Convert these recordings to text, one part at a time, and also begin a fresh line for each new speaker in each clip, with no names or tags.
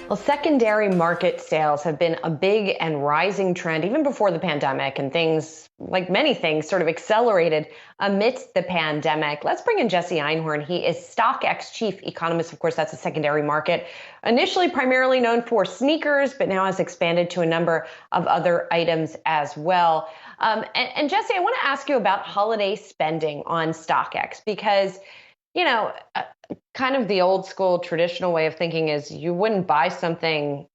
Well, secondary market sales have been a big and rising trend even before the pandemic, and things, like many things, sort of accelerated amidst the pandemic. Let's bring in Jesse Einhorn. He is StockX chief economist. Of course, that's a secondary market, initially primarily known for sneakers, but now has expanded to a number of other items as well. And Jesse, I want to ask you about holiday spending on StockX because kind of the old school traditional way of thinking is you wouldn't buy something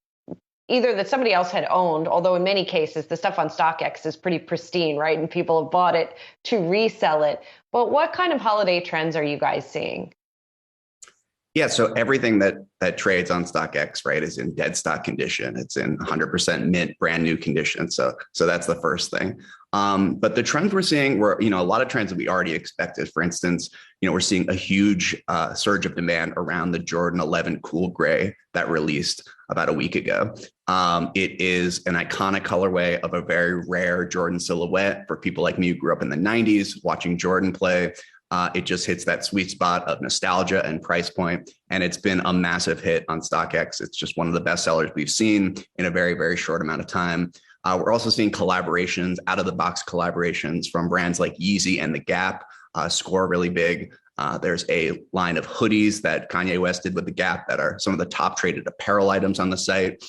either that somebody else had owned, although in many cases the stuff on StockX is pretty pristine, right? And people have bought it to resell it. But what kind of holiday trends are you guys seeing?
Yeah, so everything that trades on StockX, right, is in dead stock condition. It's in 100% mint, brand new condition. So that's the first thing. But the trends we're seeing were, a lot of trends that we already expected. For instance, we're seeing a huge surge of demand around the Jordan 11 Cool Gray that released about a week ago. It is an iconic colorway of a very rare Jordan silhouette for people like me who grew up in the 90s watching Jordan play. It just hits that sweet spot of nostalgia and price point, and it's been a massive hit on StockX. It's just one of the best sellers we've seen in a very, very short amount of time. We're also seeing collaborations, out-of-the-box collaborations from brands like Yeezy and The Gap score really big. There's a line of hoodies that Kanye West did with The Gap that are some of the top traded apparel items on the site.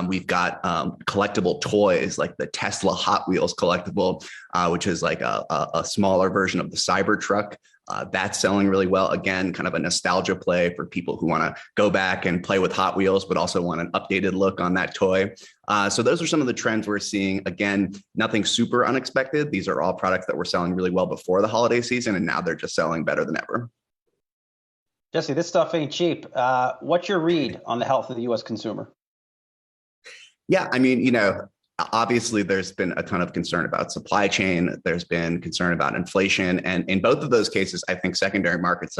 We've got collectible toys like the Tesla Hot Wheels collectible, which is like a smaller version of the Cybertruck. That's selling really well. Again, kind of a nostalgia play for people who want to go back and play with Hot Wheels, but also want an updated look on that toy. So those are some of the trends we're seeing. Again, nothing super unexpected. These are all products that were selling really well before the holiday season, and now they're just selling better than ever.
Jesse, this stuff ain't cheap. What's your read on the health of the U.S. consumer?
Yeah, I mean, obviously there's been a ton of concern about supply chain. There's been concern about inflation. And in both of those cases, I think secondary markets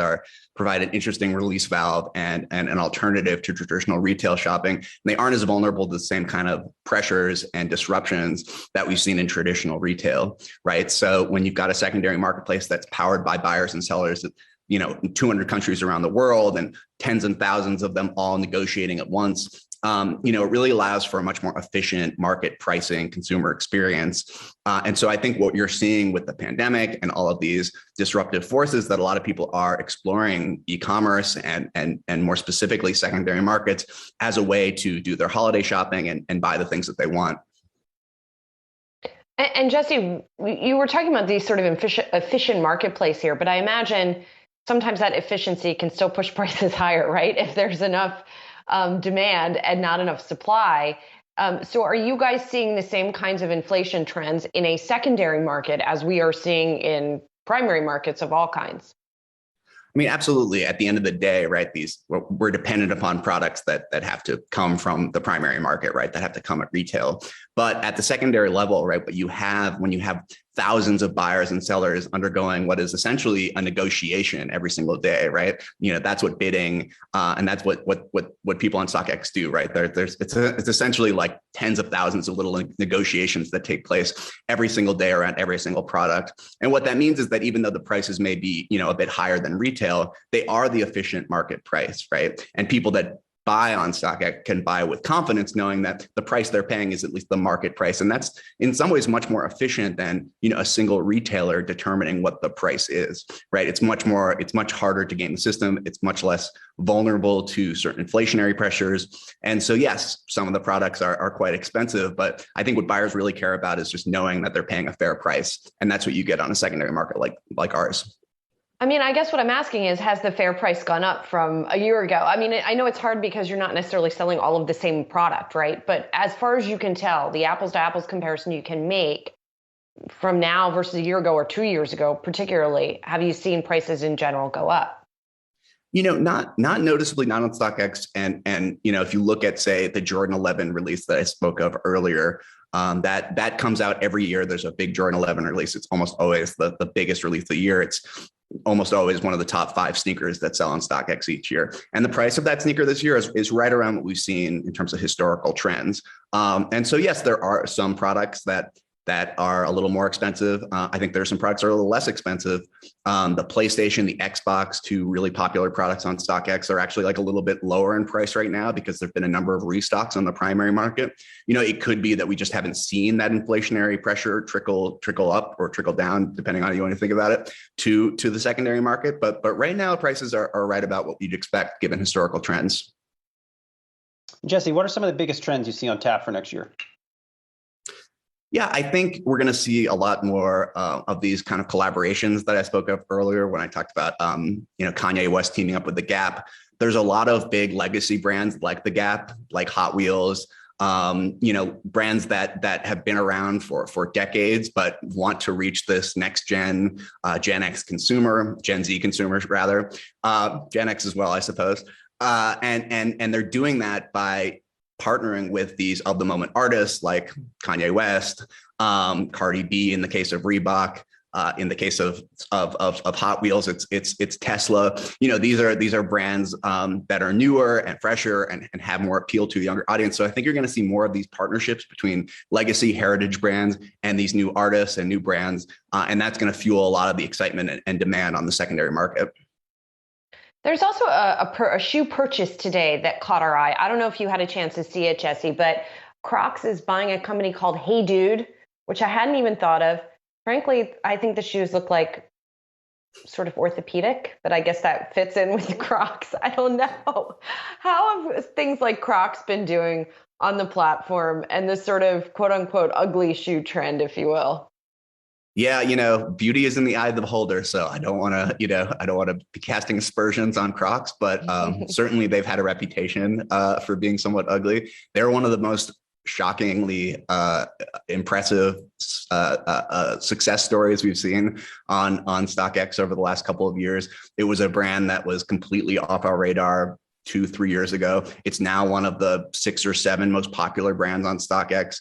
provide an interesting release valve and an alternative to traditional retail shopping. And they aren't as vulnerable to the same kind of pressures and disruptions that we've seen in traditional retail, right? So when you've got a secondary marketplace that's powered by buyers and sellers, in 200 countries around the world and tens and thousands of them all negotiating at once, it really allows for a much more efficient market pricing consumer experience. And so I think what you're seeing with the pandemic and all of these disruptive forces that a lot of people are exploring e-commerce and more specifically secondary markets as a way to do their holiday shopping and buy the things that they want.
And Jesse, you were talking about these sort of efficient marketplace here, but I imagine sometimes that efficiency can still push prices higher, right? If there's enough demand and not enough supply. So are you guys seeing the same kinds of inflation trends in a secondary market as we are seeing in primary markets of all kinds?
I mean, absolutely. At the end of the day, right, we're dependent upon products that have to come from the primary market, right, that have to come at retail. But at the secondary level, right, when you have thousands of buyers and sellers undergoing what is essentially a negotiation every single day, right? That's what bidding and that's what people on StockX do, right? It's essentially like tens of thousands of little negotiations that take place every single day around every single product. And what that means is that even though the prices may be, a bit higher than retail, they are the efficient market price, right? And people that buy on StockX can buy with confidence, knowing that the price they're paying is at least the market price. And that's in some ways much more efficient than, a single retailer determining what the price is, right? It's much harder to game the system. It's much less vulnerable to certain inflationary pressures. And so, yes, some of the products are quite expensive, but I think what buyers really care about is just knowing that they're paying a fair price. And that's what you get on a secondary market like ours.
I mean, I guess what I'm asking is, has the fair price gone up from a year ago? I mean, I know it's hard because you're not necessarily selling all of the same product, right? But as far as you can tell, the apples to apples comparison you can make from now versus a year ago or 2 years ago, particularly, have you seen prices in general go up?
Not noticeably, not on StockX. And if you look at, say, the Jordan 11 release that I spoke of earlier, that comes out every year. There's a big Jordan 11 release. It's almost always the biggest release of the year. It's almost always one of the top 5 sneakers that sell on StockX each year. And the price of that sneaker this year is right around what we've seen in terms of historical trends. And so, yes, there are some products that that are a little more expensive. I think there's some products that are a little less expensive. The PlayStation, the Xbox, two really popular products on StockX, are actually like a little bit lower in price right now because there've been a number of restocks on the primary market. It could be that we just haven't seen that inflationary pressure trickle up or trickle down, depending on how you want to think about it, to the secondary market. But right now, prices are right about what you'd expect given historical trends.
Jesse, what are some of the biggest trends you see on tap for next year?
Yeah, I think we're going to see a lot more of these kind of collaborations that I spoke of earlier when I talked about, Kanye West teaming up with The Gap. There's a lot of big legacy brands like The Gap, like Hot Wheels, brands that have been around for decades, but want to reach this next Gen X consumer, Gen Z consumers rather, Gen X as well, I suppose. And they're doing that by partnering with these of the moment artists like Kanye West, Cardi B in the case of Reebok, in the case of Hot Wheels, it's Tesla. These are brands that are newer and fresher and have more appeal to a younger audience. So I think you're going to see more of these partnerships between legacy heritage brands and these new artists and new brands, and that's going to fuel a lot of the excitement and demand on the secondary market.
There's also a shoe purchase today that caught our eye. I don't know if you had a chance to see it, Jesse, but Crocs is buying a company called Hey Dude, which I hadn't even thought of. Frankly, I think the shoes look like sort of orthopedic, but I guess that fits in with the Crocs. I don't know. How have things like Crocs been doing on the platform and this sort of quote unquote ugly shoe trend, if you will?
Yeah, beauty is in the eye of the beholder. So I don't want to, be casting aspersions on Crocs, but certainly they've had a reputation for being somewhat ugly. They're one of the most shockingly impressive success stories we've seen on StockX over the last couple of years. It was a brand that was completely off our radar 2-3 years ago. It's now one of the 6 or 7 most popular brands on StockX.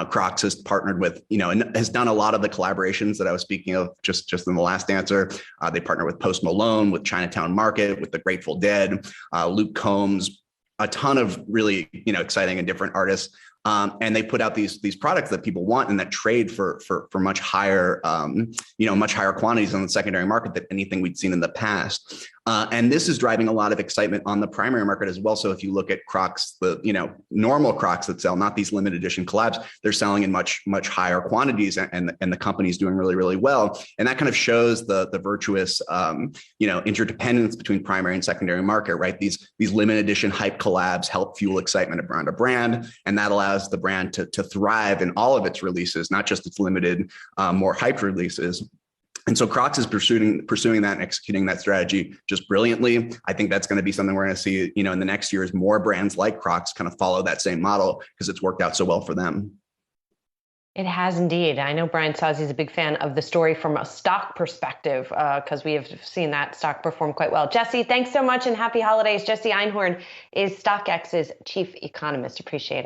Crocs has partnered with, and has done a lot of the collaborations that I was speaking of just in the last answer. They partner with Post Malone, with Chinatown Market, with the Grateful Dead, Luke Combs, a ton of really, exciting and different artists. And they put out these products that people want and that trade for much higher, much higher quantities on the secondary market than anything we'd seen in the past. And this is driving a lot of excitement on the primary market as well. So if you look at Crocs, the normal Crocs that sell, not these limited edition collabs, they're selling in much higher quantities, and the company's doing really, really well. And that kind of shows the virtuous interdependence between primary and secondary market, right? These limited edition hype collabs help fuel excitement around a brand, and that allows the brand to thrive in all of its releases, not just its limited, more hyped releases. And so Crocs is pursuing that and executing that strategy just brilliantly. I think that's going to be something we're going to see, in the next years, more brands like Crocs kind of follow that same model because it's worked out so well for them.
It has indeed. I know Brian Sozzi is a big fan of the story from a stock perspective because we have seen that stock perform quite well. Jesse, thanks so much and happy holidays. Jesse Einhorn is StockX's chief economist. Appreciate it.